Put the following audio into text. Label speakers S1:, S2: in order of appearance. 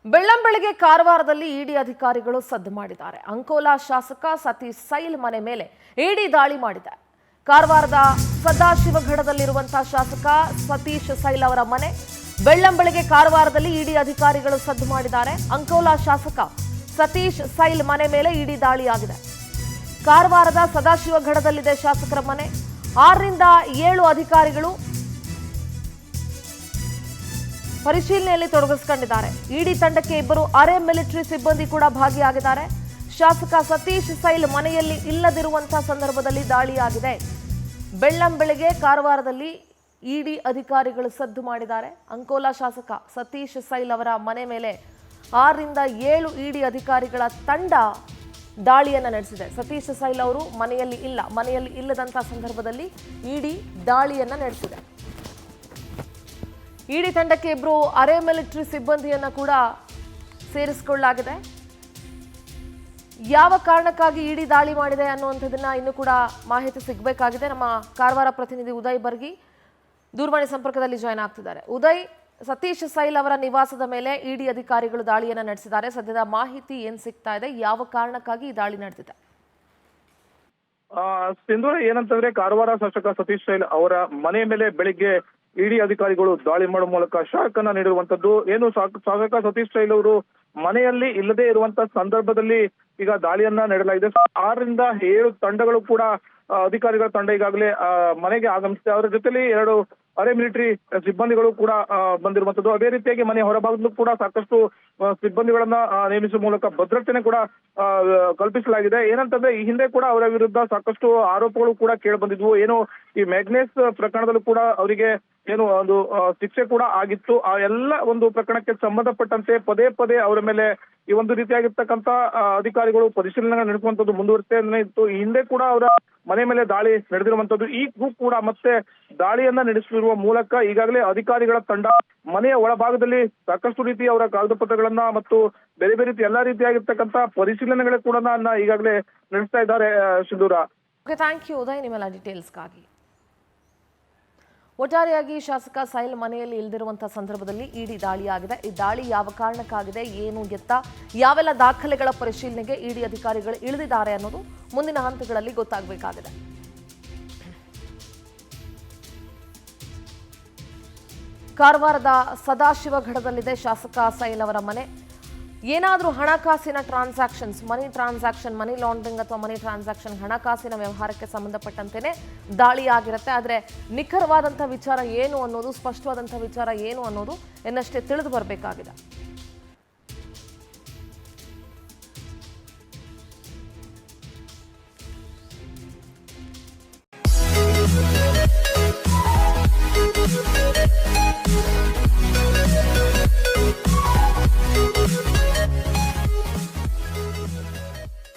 S1: ಬೆಳ್ಳಂಬೆಳಗ್ಗೆ ಕಾರವಾರದಲ್ಲಿ ಇಡಿ ಅಧಿಕಾರಿಗಳು ಸದ್ದು ಮಾಡಿದ್ದಾರೆ. ಅಂಕೋಲಾ ಶಾಸಕ ಸತೀಶ್ ಸೈಲ್ ಮನೆ ಮೇಲೆ ಇಡಿ ದಾಳಿ ಮಾಡಿದೆ. ಕಾರವಾರದ ಸದಾಶಿವಗಢದಲ್ಲಿರುವಂತಹ ಶಾಸಕ ಸತೀಶ್ ಸೈಲ್ ಅವರ ಮನೆ ಬೆಳ್ಳಂಬೆಳಗ್ಗೆ ಕಾರವಾರದಲ್ಲಿ ಇಡಿ ಅಧಿಕಾರಿಗಳು ಸದ್ದು ಮಾಡಿದ್ದಾರೆ. ಅಂಕೋಲಾ ಶಾಸಕ ಸತೀಶ್ ಸೈಲ್ ಮನೆ ಮೇಲೆ ಇಡಿ ದಾಳಿಯಾಗಿದೆ. ಕಾರವಾರದ ಸದಾಶಿವಗಢದಲ್ಲಿದೆ ಶಾಸಕರ ಮನೆ. 6 ರಿಂದ 7 ಅಧಿಕಾರಿಗಳು ಪರಿಶೀಲನೆಯಲ್ಲಿ ತೊಡಗಿಸಿಕೊಂಡಿದ್ದಾರೆ. ಇಡಿ ತಂಡಕ್ಕೆ 2 ಅರೆ ಮಿಲಿಟರಿ ಸಿಬ್ಬಂದಿ ಕೂಡ ಭಾಗಿಯಾಗಿದ್ದಾರೆ. ಶಾಸಕ ಸತೀಶ್ ಸೈಲ್ ಮನೆಯಲ್ಲಿ ಇಲ್ಲದಿರುವಂತಹ ಸಂದರ್ಭದಲ್ಲಿ ದಾಳಿಯಾಗಿದೆ. ಬೆಳ್ಳಂಬೆಳಗ್ಗೆ ಕಾರವಾರದಲ್ಲಿ ಇಡಿ ಅಧಿಕಾರಿಗಳು ಸದ್ದು ಮಾಡಿದ್ದಾರೆ. ಅಂಕೋಲಾ ಶಾಸಕ ಸತೀಶ್ ಸೈಲ್ ಅವರ ಮನೆ ಮೇಲೆ 6 ರಿಂದ 7 ಇಡಿ ಅಧಿಕಾರಿಗಳ ತಂಡ ದಾಳಿಯನ್ನ ನಡೆಸಿದೆ. ಸತೀಶ್ ಸೈಲ್ ಅವರು ಮನೆಯಲ್ಲಿ ಇಲ್ಲದಂತಹ ಸಂದರ್ಭದಲ್ಲಿ ಇಡಿ ದಾಳಿಯನ್ನ ನಡೆಸಿದೆ. ಇಡಿ ತಂಡಕ್ಕೆ 2 ಅರೆ ಮಿಲಿಟರಿ ಸಿಬ್ಬಂದಿಯನ್ನ ಕೂಡ ಸೇರಿಸಿಕೊಳ್ಳಲಾಗಿದೆ. ಯಾವ ಕಾರಣಕ್ಕಾಗಿ ಇಡಿ ದಾಳಿ ಮಾಡಿದೆ ಅನ್ನುವಂಥದ್ದನ್ನ ಇನ್ನೂ ಕೂಡ ಮಾಹಿತಿ ಸಿಗಬೇಕಾಗಿದೆ. ನಮ್ಮ ಕಾರವಾರ ಪ್ರತಿನಿಧಿ ಉದಯ್ ಬರ್ಗಿ ದೂರವಾಣಿ ಸಂಪರ್ಕದಲ್ಲಿ ಜಾಯ್ನ್ ಆಗ್ತಿದ್ದಾರೆ. ಉದಯ್, ಸತೀಶ್ ಸೈಲ್ ಅವರ ನಿವಾಸದ ಮೇಲೆ ಇಡಿ ಅಧಿಕಾರಿಗಳು ದಾಳಿಯನ್ನ ನಡೆಸಿದ್ದಾರೆ. ಸದ್ಯದ ಮಾಹಿತಿ ಏನ್ ಸಿಗ್ತಾ ಇದೆ? ಯಾವ ಕಾರಣಕ್ಕಾಗಿ ಈ ದಾಳಿ ನಡೆದಿದೆ?
S2: ಸಿಂಧೂರ, ಏನಂತಂದ್ರೆ ಕಾರವಾರ ಶಾಸಕ ಸತೀಶ್ ಸೈಲ್ ಅವರ ಮನೆ ಮೇಲೆ ಬೆಳಿಗ್ಗೆ ಇಡಿ ಅಧಿಕಾರಿಗಳು ದಾಳಿ ಮಾಡುವ ಮೂಲಕ ಶಾಕ್ ಅನ್ನ ನೀಡಿರುವಂತದ್ದು. ಏನು ಶಾಸಕ ಸತೀಶ್ ಸೈಲ್ ಅವರು ಮನೆಯಲ್ಲಿ ಇಲ್ಲದೆ ಇರುವಂತ ಸಂದರ್ಭದಲ್ಲಿ ಈಗ ದಾಳಿಯನ್ನ ನೀಡಲಾಗಿದೆ. 6 ರಿಂದ 7 ತಂಡಗಳು ಕೂಡ ಅಧಿಕಾರಿಗಳ ತಂಡ ಈಗಾಗಲೇ ಮನೆಗೆ ಆಗಮಿಸಿದೆ. ಅವರ ಜೊತೆಲಿ 2 ಅರೆ ಮಿಲಿಟರಿ ಸಿಬ್ಬಂದಿಗಳು ಕೂಡ ಬಂದಿರುವಂತದ್ದು. ಅದೇ ರೀತಿಯಾಗಿ ಮನೆ ಹೊರಭಾಗದಲ್ಲೂ ಕೂಡ ಸಾಕಷ್ಟು ಸಿಬ್ಬಂದಿಗಳನ್ನ ನೇಮಿಸುವ ಮೂಲಕ ಭದ್ರತೆನೆ ಕೂಡ ಕಲ್ಪಿಸಲಾಗಿದೆ. ಏನಂತಂದ್ರೆ ಈ ಹಿಂದೆ ಕೂಡ ಅವರ ವಿರುದ್ಧ ಸಾಕಷ್ಟು ಆರೋಪಗಳು ಕೂಡ ಕೇಳಿ ಬಂದಿದ್ವು. ಏನು ಈ ಮ್ಯಾಗ್ನೆಸ್ ಪ್ರಕರಣದಲ್ಲೂ ಕೂಡ ಅವರಿಗೆ ಏನು ಒಂದು ಶಿಕ್ಷೆ ಕೂಡ ಆಗಿತ್ತು. ಆ ಎಲ್ಲ ಒಂದು ಪ್ರಕರಣಕ್ಕೆ ಸಂಬಂಧಪಟ್ಟಂತೆ ಪದೇ ಪದೇ ಅವರ ಮೇಲೆ ಈ ಒಂದು ರೀತಿಯಾಗಿರ್ತಕ್ಕಂಥ ಅಧಿಕಾರಿಗಳು ಪರಿಶೀಲನೆ ನಡೆಸುವಂತದ್ದು ಮುಂದುವರಿಸ್ತೇನೆ ಇತ್ತು. ಈ ಹಿಂದೆ ಕೂಡ ಅವರ ಮನೆ ಮೇಲೆ ದಾಳಿ ನಡೆದಿರುವಂತದ್ದು. ಈಗೂ ಕೂಡ ಮತ್ತೆ ದಾಳಿಯನ್ನ ನಡೆಸಿರುವ ಮೂಲಕ ಈಗಾಗಲೇ ಅಧಿಕಾರಿಗಳ ತಂಡ ಮನೆಯ ಒಳಭಾಗದಲ್ಲಿ ಸಾಕಷ್ಟು ರೀತಿಯ ಅವರ ಕಾಗದ ಪತ್ರಗಳನ್ನ ಮತ್ತು ಬೇರೆ ಬೇರೆ ರೀತಿ ಎಲ್ಲಾ ರೀತಿಯಾಗಿರ್ತಕ್ಕಂಥ ಪರಿಶೀಲನೆಗಳು ಕೂಡ ಈಗಾಗಲೇ ನಡೆಸ್ತಾ ಇದ್ದಾರೆ. ಸಿಂಧೂರ,
S1: ಥ್ಯಾಂಕ್ ಯು ಉದಯ್ ನಿಮ್ಮೆಲ್ಲ ಡೀಟೇಲ್ಸ್ಗಾಗಿ. ಒಟ್ಟಾರೆಯಾಗಿ ಶಾಸಕ ಸೈಲ್ ಮನೆಯಲ್ಲಿ ಇಲ್ಲದಿರುವಂತಹ ಸಂದರ್ಭದಲ್ಲಿ ಇಡಿ ದಾಳಿಯಾಗಿದೆ. ಈ ದಾಳಿ ಯಾವ ಕಾರಣಕ್ಕಾಗಿದೆ, ಏನು ಎತ್ತ, ಯಾವೆಲ್ಲ ದಾಖಲೆಗಳ ಪರಿಶೀಲನೆಗೆ ಇಡಿ ಅಧಿಕಾರಿಗಳು ಇಳಿದಿದ್ದಾರೆ ಅನ್ನೋದು ಮುಂದಿನ ಹಂತಗಳಲ್ಲಿ ಗೊತ್ತಾಗಬೇಕಾಗಿದೆ. ಕಾರವಾರದ ಸದಾಶಿವಗಢದಲ್ಲಿದೆ ಶಾಸಕ ಸೈಲ್ ಅವರ ಮನೆ. ಏನಾದರೂ ಹಣಕಾಸಿನ ಟ್ರಾನ್ಸಾಕ್ಷನ್ಸ್, ಮನಿ ಲಾಂಡ್ರಿಂಗ್ ಅಥವಾ ಮನಿ ಟ್ರಾನ್ಸಾಕ್ಷನ್, ಹಣಕಾಸಿನ ವ್ಯವಹಾರಕ್ಕೆ ಸಂಬಂಧಪಟ್ಟಂತೆಯೇ ದಾಳಿ ಆಗಿರುತ್ತೆ. ಆದರೆ ನಿಖರವಾದಂಥ ವಿಚಾರ ಏನು ಅನ್ನೋದು, ಸ್ಪಷ್ಟವಾದಂಥ ವಿಚಾರ ಏನು ಅನ್ನೋದು ಇನ್ನಷ್ಟೇ ತಿಳಿದು ಬರಬೇಕಾಗಿದೆ.